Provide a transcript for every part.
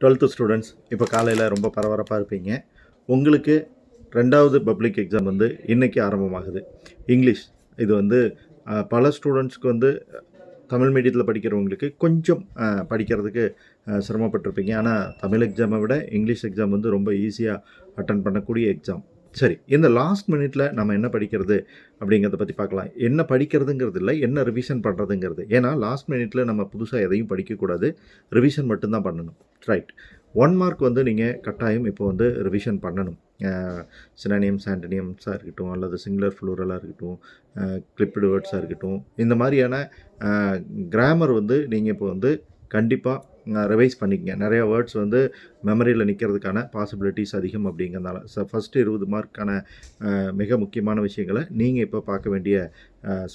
Twelfth students இப்போ காலையில் ரொம்ப பரபரப்பாக இருப்பீங்க. உங்களுக்கு 2வது பப்ளிக் எக்ஸாம் வந்து இன்றைக்கி ஆரம்பமாகுது. இங்கிலீஷ் இது வந்து பல ஸ்டூடெண்ட்ஸ்க்கு வந்து தமிழ் மீடியத்தில் படிக்கிறவங்களுக்கு கொஞ்சம் படிக்கிறதுக்கு சிரமப்பட்டிருப்பீங்க. ஆனால் தமிழ் எக்ஸாமை விட இங்கிலீஷ் எக்ஸாம் வந்து ரொம்ப ஈஸியாக அட்டன் பண்ணக்கூடிய எக்ஸாம். சரி, இந்த லாஸ்ட் மினிட்ல நம்ம என்ன படிக்கிறது அப்படிங்கிறத பற்றி பார்க்கலாம். என்ன படிக்கிறதுங்கிறது இல்லை, என்ன ரிவிஷன் பண்ணுறதுங்கிறது. ஏன்னா லாஸ்ட் மினிட்ல நம்ம புதுசாக எதையும் படிக்கக்கூடாது, ரிவிஷன் மட்டும்தான் பண்ணணும். ரைட். 1 மார்க் வந்து நீங்கள் கட்டாயம் இப்போ வந்து ரிவிஷன் பண்ணணும். சினானியம்ஸ் ஆண்டனியம்ஸாக இருக்கட்டும், அல்லது சிங்குலர் ஃப்ளூரலாக இருக்கட்டும், கிளிப்டு வேர்ட்ஸாக இருக்கட்டும், இந்த மாதிரியான கிராமர் வந்து நீங்கள் இப்போ வந்து கண்டிப்பாக ரிவைஸ் பண்ணிக்கங்க. நிறையா வேர்ட்ஸ் வந்து மெமரியில் நிற்கிறதுக்கான பாசிபிலிட்டிஸ் அதிகம் அப்படிங்கிறதுனால ஃபஸ்ட்டு 20 மார்க்கான மிக முக்கியமான விஷயங்களை நீங்கள் இப்போ பார்க்க வேண்டிய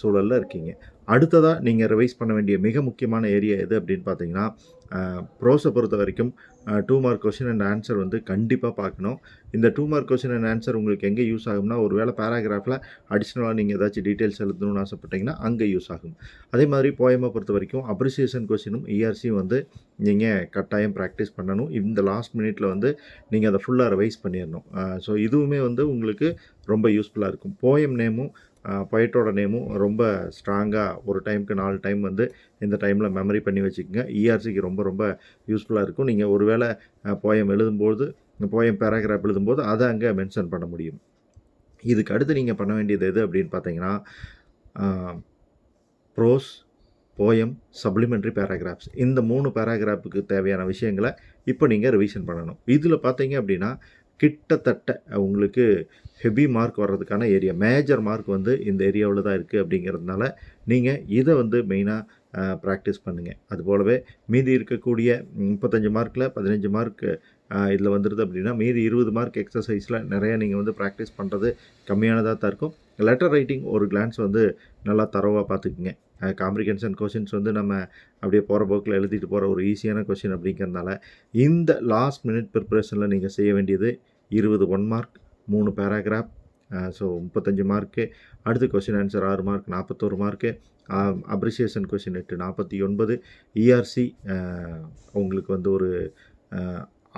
சூழலில் இருக்கீங்க. அடுத்ததாக நீங்கள் ரிவைஸ் பண்ண வேண்டிய மிக முக்கியமான ஏரியா எது அப்படின்னு பார்த்தீங்கன்னா, ப்ரோஸை பொறுத்த வரைக்கும் 2 மார்க் கொஷின் அண்ட் ஆன்சர் வந்து கண்டிப்பாக பார்க்கணும். இந்த 2 மார்க் கொஷின் அண்ட் ஆன்சர் உங்களுக்கு எங்கே யூஸ் ஆகும்னா, ஒரு வேளை பேராகிராஃபில் அடிஷ்னலாக நீங்கள் ஏதாச்சும் டீட்டெயில்ஸ் எழுதணும்னு ஆசைப்பட்டீங்கன்னா அங்கே யூஸ் ஆகும். அதே மாதிரி போயமை பொறுத்த வரைக்கும் அப்ரிசியேஷன் கொஷினும் இஆர்சியும் வந்து நீங்கள் கட்டாயம் ப்ராக்டிஸ் பண்ணணும். இந்த லாஸ்ட் மினிட்ல வந்து நீங்கள் அதை ஃபுல்லாக ரிவைஸ் பண்ணிடணும். ஸோ இதுவுமே வந்து உங்களுக்கு ரொம்ப யூஸ்ஃபுல்லாக இருக்கும். போயம் நேமும் பொயட்டோட நேமும் ரொம்ப ஸ்ட்ராங்காக ஒரு டைமுக்கு 4 டைம் வந்து இந்த டைமில் மெமரி பண்ணி வச்சுக்கோங்க. இஆர்சிக்கு ரொம்ப ரொம்ப யூஸ்ஃபுல்லாக இருக்கும். நீங்கள் ஒரு வேளை போயம் எழுதும்போது, போயம் பேராகிராஃப் எழுதும்போது அதை அங்கே மென்ஷன் பண்ண முடியும். இதுக்கு அடுத்து நீங்கள் பண்ண வேண்டியது எது அப்படின்னு பார்த்தீங்கன்னா, ப்ரோஸ், போயம், சப்ளிமெண்ட்ரி பேராகிராஃப்ஸ் இந்த 3 பேராகிராஃபுக்கு தேவையான விஷயங்களை இப்போ நீங்கள் ரிவிஷன் பண்ணணும். இதில் பார்த்தீங்க அப்படின்னா கிட்டத்தட்ட உங்களுக்கு ஹெவி மார்க் வர்றதுக்கான ஏரியா, மேஜர் மார்க் வந்து இந்த ஏரியாவில் தான் இருக்குது. அப்படிங்கிறதுனால நீங்கள் இதை வந்து மெயினாக ப்ராக்டிஸ் பண்ணுங்கள். அதுபோலவே மீதி இருக்கக்கூடிய 35 மார்க்கில் 15 மார்க் இதில் வந்துடுது அப்படின்னா, மீதி 20 மார்க் எக்ஸசைஸில் நிறையா நீங்கள் வந்து ப்ராக்டிஸ் பண்ணுறது கம்மியானதாக தான் இருக்கும். லெட்டர் ரைட்டிங் ஒரு கிளான்ஸ் வந்து நல்லா தரோவாக பார்த்துக்குங்க. காம்ப்ரிஹென்ஷன் கொஷின்ஸ் வந்து நம்ம அப்படியே போகிற போக்கில் எழுதிட்டு போகிற ஒரு ஈஸியான கொஷின் அப்படிங்கிறதுனால இந்த லாஸ்ட் மினிட் ப்ரிப்பரேஷனில் நீங்கள் செய்ய வேண்டியது 20 1 மார்க், 3 பேராகிராஃப், ஸோ 35 மார்க்கு. அடுத்து question answer 6 mark 41 mark, appreciation question 8 49, ERC உங்களுக்கு வந்து ஒரு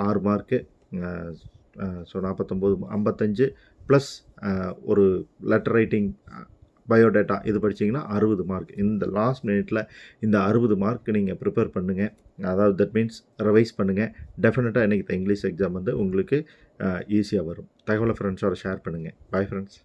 6 மார்க்கு, ஸோ 49 55 ப்ளஸ் ஒரு லெட்டர் ரைட்டிங் பயோடேட்டா இது படிச்சிங்கன்னா 60 மார்க். இந்த லாஸ்ட் மினிட்ல இந்த 60 மார்க் நீங்கள் ப்ரிப்பேர் பண்ணுங்கள். அதாவது தட் மீன்ஸ் ரிவைஸ் பண்ணுங்கள். டெஃபினட்டாக இன்றைக்கி இங்கிலீஷ் எக்ஸாம் வந்து உங்களுக்கு ஈஸியாக வரும். தகவலை ஃப்ரெண்ட்ஸோட ஷேர் பண்ணுங்கள். Bye friends.